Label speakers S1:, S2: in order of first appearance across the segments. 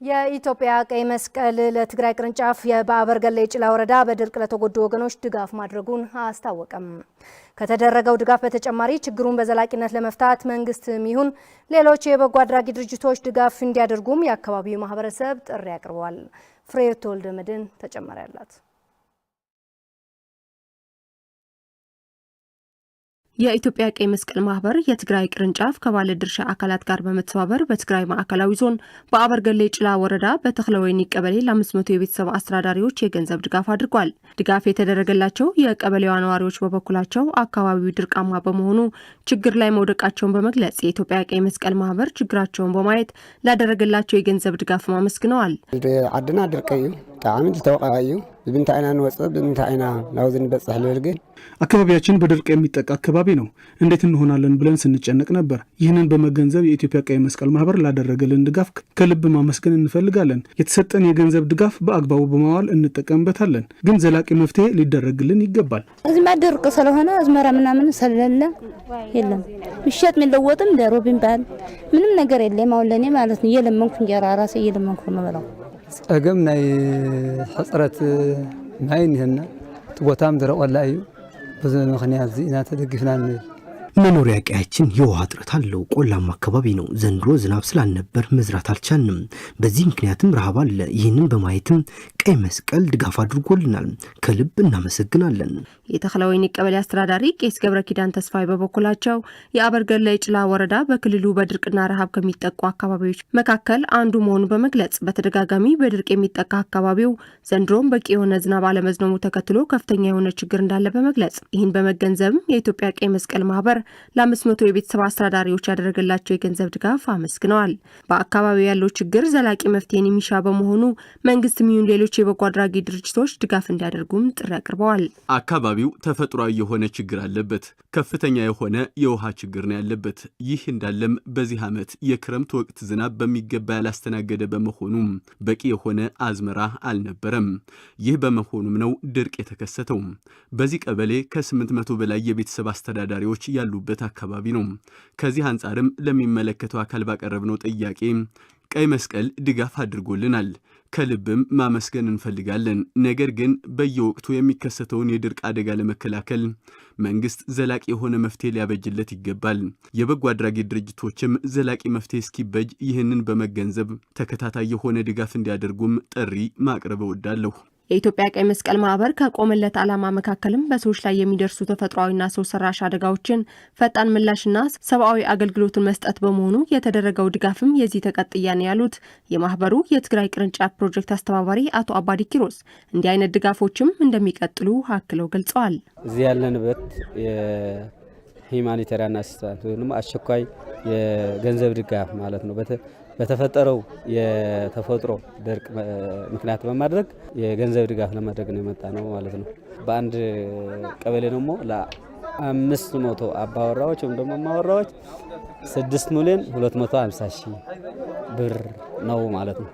S1: የኢትዮጵያ ቀይ መስቀል ለትግራይ ቅርንጫፍ የበአበርገሌ ጭላ ወረዳ በድርቅ ለተጎዱ ወገኖች ድጋፍ ማድረጉን አስታወቀም። ከተደረገው ድጋፍ በተጨማሪ ችግሩን በዘላቂነት ለመፍታት መንግስትም ይሁን ሌሎች የበጎ አድራጊ ድርጅቶች ድጋፍ እንዲያደርጉም የአካባቢው ማህበረሰብ ጥሪ አቅርበዋል። ፍሬህይወት ወልደመድህን ተጨማሪ አላት።
S2: የኢትዮጵያ ቀይ መስቀል ማህበር የትግራይ ቅርንጫፍ ከባለ ድርሻ አካላት ጋር በመተባበር በትግራይ ማዕከላዊ ዞን በአበርገሌ ጭላ ወረዳ በተክለወይኒ ቀበሌ ለ500 የቤተሰብ አስተዳዳሪዎች የገንዘብ ድጋፍ አድርጓል። ድጋፍ የተደረገላቸው የቀበሌዋ ነዋሪዎች በበኩላቸው አካባቢው ድርቃማ በመሆኑ ችግር ላይ መውደቃቸውን በመግለጽ የኢትዮጵያ ቀይ መስቀል ማህበር ችግራቸውን በማየት ላደረገላቸው የገንዘብ ድጋፍ አመስግነዋል።
S3: አድና ድርቀዩ ጣዕም ተወቃዩ ብንታይና ንወጽ ብንታይና ላውዝን በጽህ ልልግን
S4: አካባቢያችን በድርቅ የሚጠቃ አካባቢ ነው። እንዴት እንሆናለን ብለን ስንጨነቅ ነበር። ይህንን በመገንዘብ የኢትዮጵያ ቀይ መስቀል ማህበር ላደረገልን ድጋፍ ከልብ ማመስገን እንፈልጋለን። የተሰጠን የገንዘብ ድጋፍ በአግባቡ በማዋል እንጠቀምበታለን፣ ግን ዘላቂ መፍትሄ ሊደረግልን ይገባል።
S5: እዚህ ድርቅ ስለሆነ አዝመራ ምናምን ስለሌለ የለም ምሽት የሚለወጥም ደሮ ቢባል ምንም ነገር የለም። አሁን ለኔ ማለት ነው የለመንኩ እንጀራ ራሴ የለመንኩ ነው ማለት
S3: ጸገም ናይ ሕጽረት ናይ ንህና ትቦታም ደረቀላ እዩ ብዙ ምክንያት ዚና ተደግፍና
S6: መኖሪያ ቀያችን የውሃ እጥረት አለው። ቆላማ አካባቢ ነው። ዘንድሮ ዝናብ ስላልነበር መዝራት አልቻልንም። በዚህ ምክንያትም ረሃብ አለ። ይህንን በማየትም ቀይ መስቀል ድጋፍ አድርጎልናል። ከልብ እናመሰግናለን።
S2: የተክለወይኒ ቀበሌ አስተዳዳሪ ቄስ ገብረ ኪዳን ተስፋይ በበኩላቸው የአበርገሌ ጭላ ወረዳ በክልሉ በድርቅና ረሃብ ከሚጠቁ አካባቢዎች መካከል አንዱ መሆኑ በመግለጽ በተደጋጋሚ በድርቅ የሚጠቃ አካባቢው ዘንድሮም በቂ የሆነ ዝናብ አለመዝነቡ ተከትሎ ከፍተኛ የሆነ ችግር እንዳለ በመግለጽ ይህን በመገንዘብም የኢትዮጵያ ቀይ መስቀል ማህበር ለ500 የቤተሰብ አስተዳዳሪዎች ያደረገላቸው የገንዘብ ድጋፍ አመስግነዋል። በአካባቢው ያለው ችግር ዘላቂ መፍትሄን የሚሻ በመሆኑ መንግስትም ይሁን ሌሎች የበጎ አድራጊ ድርጅቶች ድጋፍ እንዲያደርጉም ጥሪ አቅርበዋል።
S7: አካባቢው ተፈጥሯዊ የሆነ ችግር አለበት። ከፍተኛ የሆነ የውሃ ችግር ነው ያለበት። ይህ እንዳለም በዚህ ዓመት የክረምት ወቅት ዝናብ በሚገባ ያላስተናገደ በመሆኑ በቂ የሆነ አዝመራ አልነበረም። ይህ በመሆኑም ነው ድርቅ የተከሰተው። በዚህ ቀበሌ ከ800 በላይ የቤተሰብ አስተዳዳሪዎች ያሉበት አካባቢ ነው። ከዚህ አንጻርም ለሚመለከተው አካል ባቀረብነው ጥያቄ ቀይ መስቀል ድጋፍ አድርጎልናል። ከልብም ማመስገን እንፈልጋለን። ነገር ግን በየወቅቱ የሚከሰተውን የድርቅ አደጋ ለመከላከል መንግስት ዘላቂ የሆነ መፍትሄ ሊያበጅለት ይገባል። የበጎ አድራጊ ድርጅቶችም ዘላቂ መፍትሄ እስኪበጅ ይህንን በመገንዘብ ተከታታይ የሆነ ድጋፍ እንዲያደርጉም ጥሪ ማቅረብ እወዳለሁ።
S2: የኢትዮጵያ ቀይ መስቀል ማህበር ከቆመለት ዓላማ መካከልም በሰዎች ላይ የሚደርሱ ተፈጥሯዊና ሰው ሰራሽ አደጋዎችን ፈጣን ምላሽና ሰብአዊ አገልግሎትን መስጠት በመሆኑ የተደረገው ድጋፍም የዚህ ተቀጥያ ነው ያሉት የማህበሩ የትግራይ ቅርንጫፍ ፕሮጀክት አስተባባሪ አቶ አባዲ ኪሮስ እንዲህ አይነት ድጋፎችም እንደሚቀጥሉ አክለው ገልጸዋል።
S8: እዚህ ያለንበት የሂማኒታሪያን አሲስታንስ ወይም አስቸኳይ የገንዘብ ድጋፍ ማለት ነው በተፈጠረው የተፈጥሮ ድርቅ ምክንያት በማድረግ የገንዘብ ድጋፍ ለማድረግ ነው የመጣ ነው ማለት ነው። በአንድ ቀበሌ ደግሞ ለ500 አባወራዎች ወይም ደግሞ ማወራዎች 6,250,000 ብር ነው ማለት ነው።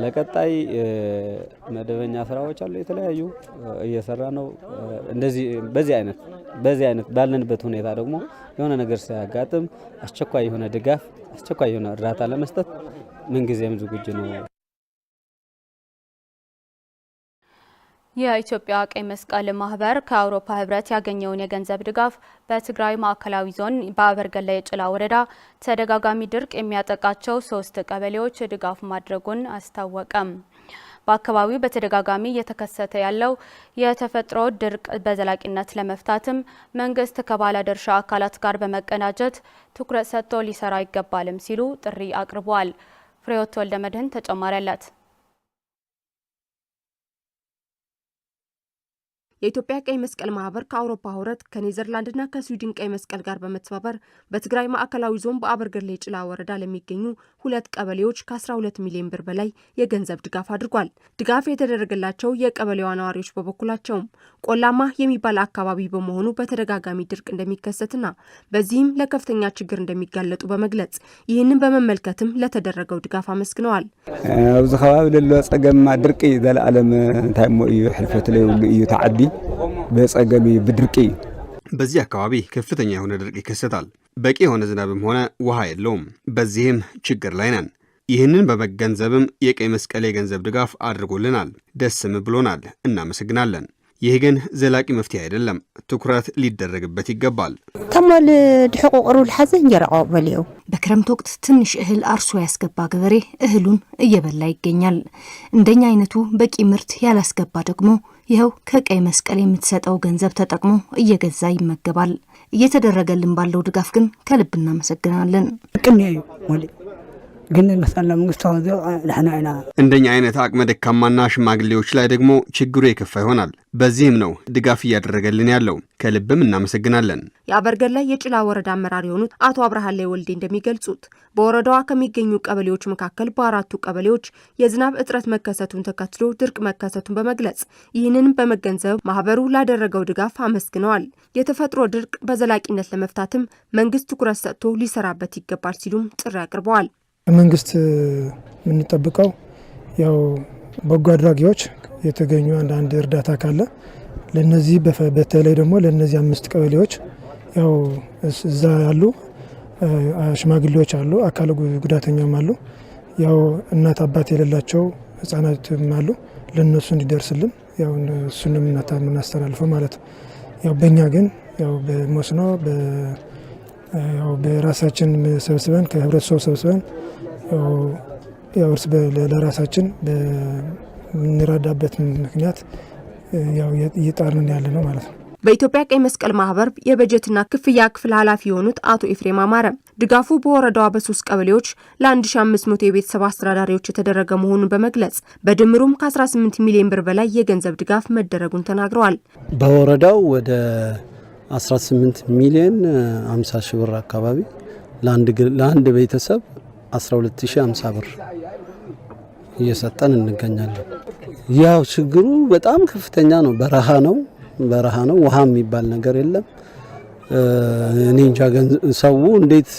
S8: ለቀጣይ መደበኛ ስራዎች አሉ የተለያዩ እየሰራ ነው። እንደዚህ በዚህ አይነት ባለንበት ሁኔታ ደግሞ የሆነ ነገር ሲያጋጥም አስቸኳይ የሆነ ድጋፍ አስቸኳይ የሆነ እርዳታ ለመስጠት ምንጊዜም ዝግጁ ነው።
S9: የኢትዮጵያ ቀይ መስቀል ማህበር ከአውሮፓ ህብረት ያገኘውን የገንዘብ ድጋፍ በትግራይ ማዕከላዊ ዞን በአበርገሌ ጭላ ወረዳ ተደጋጋሚ ድርቅ የሚያጠቃቸው 3 ቀበሌዎች ድጋፍ ማድረጉን አስታወቀም። በአካባቢው በተደጋጋሚ እየተከሰተ ያለው የተፈጥሮ ድርቅ በዘላቂነት ለመፍታትም መንግስት ከባለድርሻ አካላት ጋር በመቀናጀት ትኩረት ሰጥቶ ሊሰራ ይገባልም ሲሉ ጥሪ አቅርበዋል። ፍሬህይወት ወልደመድህን ተጨማሪ አላት።
S2: የኢትዮጵያ ቀይ መስቀል ማህበር ከአውሮፓ ህብረት ከኔዘርላንድና ከስዊድን ቀይ መስቀል ጋር በመተባበር በትግራይ ማዕከላዊ ዞን በአበርገሌ ጭላ ወረዳ ለሚገኙ 2 ቀበሌዎች ከ12 ሚሊዮን ብር በላይ የገንዘብ ድጋፍ አድርጓል። ድጋፍ የተደረገላቸው የቀበሌዋ ነዋሪዎች በበኩላቸውም ቆላማ የሚባል አካባቢ በመሆኑ በተደጋጋሚ ድርቅ እንደሚከሰትና በዚህም ለከፍተኛ ችግር እንደሚጋለጡ በመግለጽ ይህንን በመመልከትም ለተደረገው ድጋፍ አመስግነዋል።
S3: ኣብዚ ከባቢ ለሎ ጸገማ ድርቂ ዘለዓለም እንታይ ሞ እዩ ሕልፈት ላይ ሁሉ እዩ ተዓዲ በጸገሚ ብድርቂ
S10: በዚህ አካባቢ ከፍተኛ የሆነ ድርቅ ይከሰታል። በቂ የሆነ ዝናብም ሆነ ውሃ የለውም። በዚህም ችግር ላይ ነን። ይህንን በመገንዘብም የቀይ መስቀል የገንዘብ ድጋፍ አድርጎልናል። ደስም ብሎናል። እናመሰግናለን። ይህ ግን ዘላቂ መፍትሄ አይደለም፣ ትኩረት ሊደረግበት ይገባል።
S5: ተማል ድሕቁ ቅሩ ልሓዘ እንጀራ ቀበልዩ
S1: በክረምት ወቅት ትንሽ እህል አርሶ ያስገባ ገበሬ እህሉን እየበላ ይገኛል። እንደኛ አይነቱ በቂ ምርት ያላስገባ ደግሞ ይኸው ከቀይ መስቀል የምትሰጠው ገንዘብ ተጠቅሞ እየገዛ ይመገባል። እየተደረገልን ባለው ድጋፍ ግን ከልብ እናመሰግናለን።
S3: ግን መሰለ መንግስት
S10: እንደኛ አይነት አቅመ ደካማና ሽማግሌዎች ላይ ደግሞ ችግሩ የከፋ ይሆናል። በዚህም ነው ድጋፍ እያደረገልን ያለው። ከልብም እናመሰግናለን።
S2: የአበርገሌ የጭላ ወረዳ አመራር የሆኑት አቶ አብርሃሌ ወልዴ እንደሚገልጹት በወረዳዋ ከሚገኙ ቀበሌዎች መካከል በአራቱ ቀበሌዎች የዝናብ እጥረት መከሰቱን ተከትሎ ድርቅ መከሰቱን በመግለጽ ይህንን በመገንዘብ ማህበሩ ላደረገው ድጋፍ አመስግነዋል። የተፈጥሮ ድርቅ በዘላቂነት ለመፍታትም መንግስት ትኩረት ሰጥቶ ሊሰራበት ይገባል ሲሉም ጥሪ አቅርበዋል።
S11: መንግስት የምንጠብቀው ያው በጎ አድራጊዎች የተገኙ አንዳንድ እርዳታ ካለ ለነዚህ በተለይ ደግሞ ለነዚህ 5 ቀበሌዎች ያው እዛ ያሉ ሽማግሌዎች አሉ፣ አካል ጉዳተኛም አሉ፣ ያው እናት አባት የሌላቸው ህፃናትም አሉ። ለነሱ እንዲደርስልን ያው እሱንም እናስተላልፈው ማለት ነው። ያው በእኛ ግን ያው በመስኖ ያው በራሳችን ሰብስበን ከህብረተሰቡ ሰብስበን ያው እርስ ለራሳችን በምንራዳበት ምክንያት ያው እየጣርን ያለ ነው ማለት ነው።
S2: በኢትዮጵያ ቀይ መስቀል ማህበር የበጀትና ክፍያ ክፍል ኃላፊ የሆኑት አቶ ኤፍሬም አማረ ድጋፉ በወረዳዋ በ3 ቀበሌዎች ለ1500 የቤተሰብ አስተዳዳሪዎች የተደረገ መሆኑን በመግለጽ በድምሩም ከ18 ሚሊዮን ብር በላይ የገንዘብ ድጋፍ መደረጉን ተናግረዋል።
S8: በወረዳው ወደ 18 ሚሊዮን 50 ሺህ ብር አካባቢ ለአንድ ቤተሰብ 12050 ብር እየሰጠን እንገኛለን። ያው ችግሩ በጣም ከፍተኛ ነው። በረሃ ነው። ውሃ የሚባል ነገር የለም። እኔ እንጃ ሰው እንዴት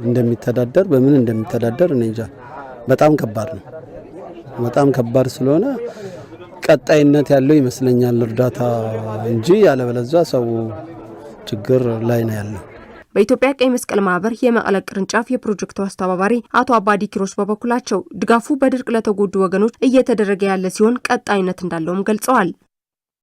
S8: እንደሚተዳደር በምን እንደሚተዳደር እኔ እንጃ። በጣም ከባድ ነው። በጣም ከባድ ስለሆነ ቀጣይነት ያለው ይመስለኛል እርዳታ እንጂ ያለበለዚያ ሰው ችግር ላይ ነው ያለው።
S2: በኢትዮጵያ ቀይ መስቀል ማህበር የመቀለ ቅርንጫፍ የፕሮጀክቱ አስተባባሪ አቶ አባዲ ኪሮስ በበኩላቸው ድጋፉ በድርቅ ለተጎዱ ወገኖች እየተደረገ ያለ ሲሆን ቀጣይነት እንዳለውም ገልጸዋል።